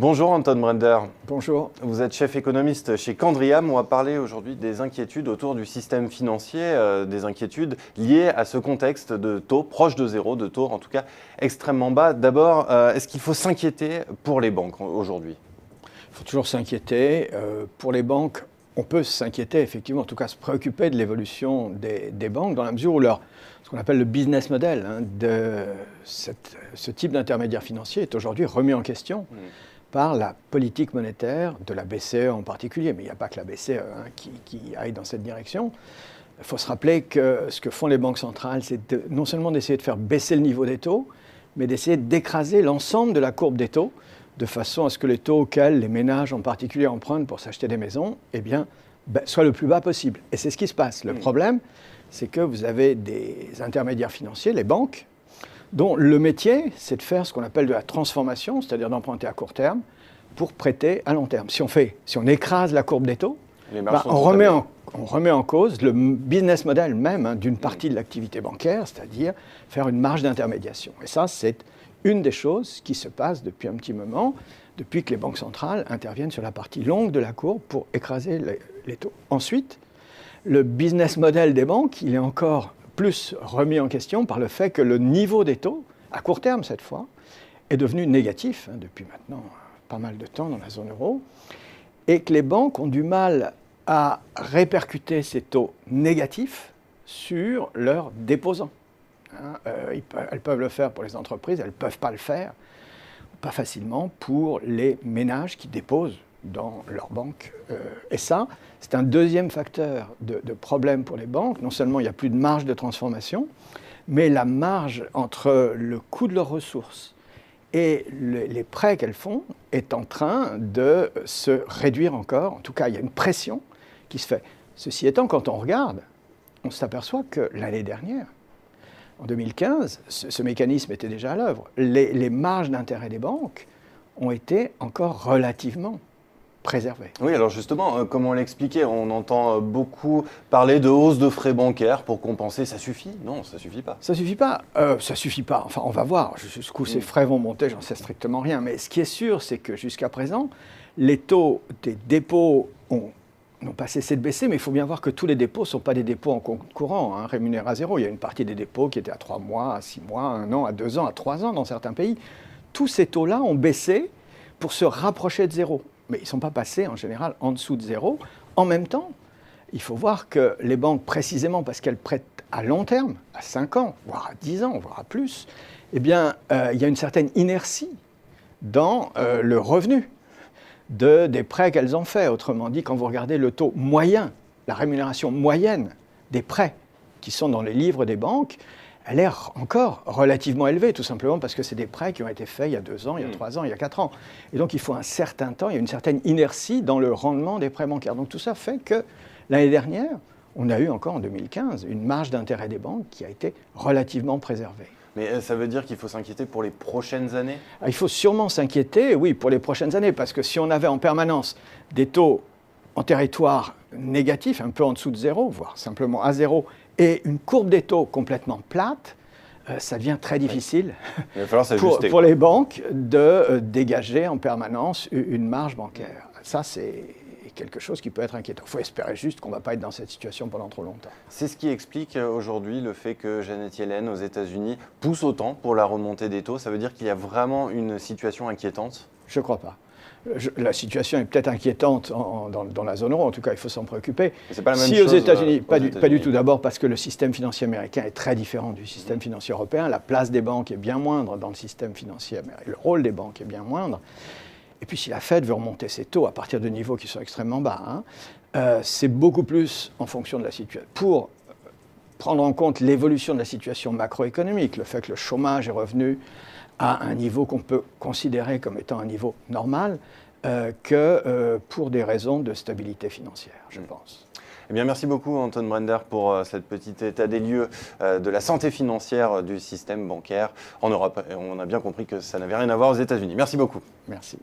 Bonjour Anton Brender. Bonjour. Vous êtes chef économiste chez Candriam. On va parler aujourd'hui des inquiétudes autour du système financier, des inquiétudes liées à ce contexte de taux proche de zéro, de taux en tout cas extrêmement bas. D'abord, est-ce qu'il faut s'inquiéter pour les banques aujourd'hui ? Il faut toujours s'inquiéter. Pour les banques, on peut s'inquiéter, effectivement, en tout cas se préoccuper de l'évolution des banques dans la mesure où ce qu'on appelle le business model de ce type d'intermédiaire financier est aujourd'hui remis en question par la politique monétaire de la BCE en particulier. Mais il n'y a pas que la BCE qui aille dans cette direction. Il faut se rappeler que ce que font les banques centrales, c'est non seulement d'essayer de faire baisser le niveau des taux, mais d'essayer d'écraser l'ensemble de la courbe des taux, de façon à ce que les taux auxquels les ménages en particulier empruntent pour s'acheter des maisons, soient le plus bas possible. Et c'est ce qui se passe. Le problème, c'est que vous avez des intermédiaires financiers, les banques, dont le métier, c'est de faire ce qu'on appelle de la transformation, c'est-à-dire d'emprunter à court terme pour prêter à long terme. Si on écrase la courbe des taux, on remet en cause le business model même d'une partie de l'activité bancaire, c'est-à-dire faire une marge d'intermédiation. Et ça, c'est une des choses qui se passe depuis un petit moment, depuis que les banques centrales interviennent sur la partie longue de la courbe pour écraser les taux. Ensuite, le business model des banques, il est encore plus remis en question par le fait que le niveau des taux, à court terme cette fois, est devenu négatif depuis maintenant pas mal de temps dans la zone euro, et que les banques ont du mal à répercuter ces taux négatifs sur leurs déposants. Elles peuvent le faire pour les entreprises, elles ne peuvent pas le faire, pas facilement, pour les ménages qui déposent dans leur banque. Et ça, c'est un deuxième facteur de problème pour les banques. Non seulement il n'y a plus de marge de transformation, mais la marge entre le coût de leurs ressources et les prêts qu'elles font est en train de se réduire encore. En tout cas, il y a une pression qui se fait. Ceci étant, quand on regarde, on s'aperçoit que l'année dernière, en 2015, ce mécanisme était déjà à l'œuvre. Les marges d'intérêt des banques ont été encore relativement préservées. Oui, alors justement, comment l'expliquer ? On entend beaucoup parler de hausse de frais bancaires pour compenser. Ça suffit ? Non, ça ne suffit pas. Ça ne suffit pas. Enfin, on va voir jusqu'où ces frais vont monter, j'en sais strictement rien. Mais ce qui est sûr, c'est que jusqu'à présent, les taux des dépôts n'ont pas cessé de baisser, mais il faut bien voir que tous les dépôts ne sont pas des dépôts en compte courant, rémunérés à zéro. Il y a une partie des dépôts qui étaient à 3 mois, à 6 mois, à 1 an, à 2 ans, à 3 ans dans certains pays. Tous ces taux-là ont baissé pour se rapprocher de zéro. Mais ils ne sont pas passés en général en dessous de zéro. En même temps, il faut voir que les banques, précisément parce qu'elles prêtent à long terme, à 5 ans, voire à 10 ans, voire à plus, il y a une certaine inertie dans le revenu des prêts qu'elles ont faits. Autrement dit, quand vous regardez le taux moyen, la rémunération moyenne des prêts qui sont dans les livres des banques, elle est encore relativement élevée, tout simplement parce que c'est des prêts qui ont été faits il y a 2 ans, il y a 3 ans, il y a 4 ans. Et donc il faut un certain temps, il y a une certaine inertie dans le rendement des prêts bancaires. Donc tout ça fait que l'année dernière, on a eu encore en 2015 une marge d'intérêt des banques qui a été relativement préservée. Mais ça veut dire qu'il faut s'inquiéter pour les prochaines années ? Il faut sûrement s'inquiéter, oui, pour les prochaines années, parce que si on avait en permanence des taux en territoire négatif, un peu en dessous de zéro, voire simplement à zéro, et une courbe des taux complètement plate, ça devient très difficile pour les banques de dégager en permanence une marge bancaire. Ça, c'est quelque chose qui peut être inquiétant. Il faut espérer juste qu'on ne va pas être dans cette situation pendant trop longtemps. C'est ce qui explique aujourd'hui le fait que Janet Yellen aux États-Unis pousse autant pour la remontée des taux. Ça veut dire qu'il y a vraiment une situation inquiétante ? Je ne crois pas. La situation est peut-être inquiétante dans la zone euro, en tout cas il faut s'en préoccuper. C'est pas la même chose aux États-Unis, pas du tout. D'abord parce que le système financier américain est très différent du système financier européen. La place des banques est bien moindre dans le système financier américain. Le rôle des banques est bien moindre. Et puis si la Fed veut remonter ses taux à partir de niveaux qui sont extrêmement bas, c'est beaucoup plus en fonction de la situation. Pour prendre en compte l'évolution de la situation macroéconomique, le fait que le chômage est revenu à un niveau qu'on peut considérer comme étant un niveau normal, que pour des raisons de stabilité financière, je pense. Eh bien, merci beaucoup Anton Brender pour cette petite état des lieux de la santé financière du système bancaire en Europe. On a bien compris que ça n'avait rien à voir aux États-Unis. Merci beaucoup. Merci.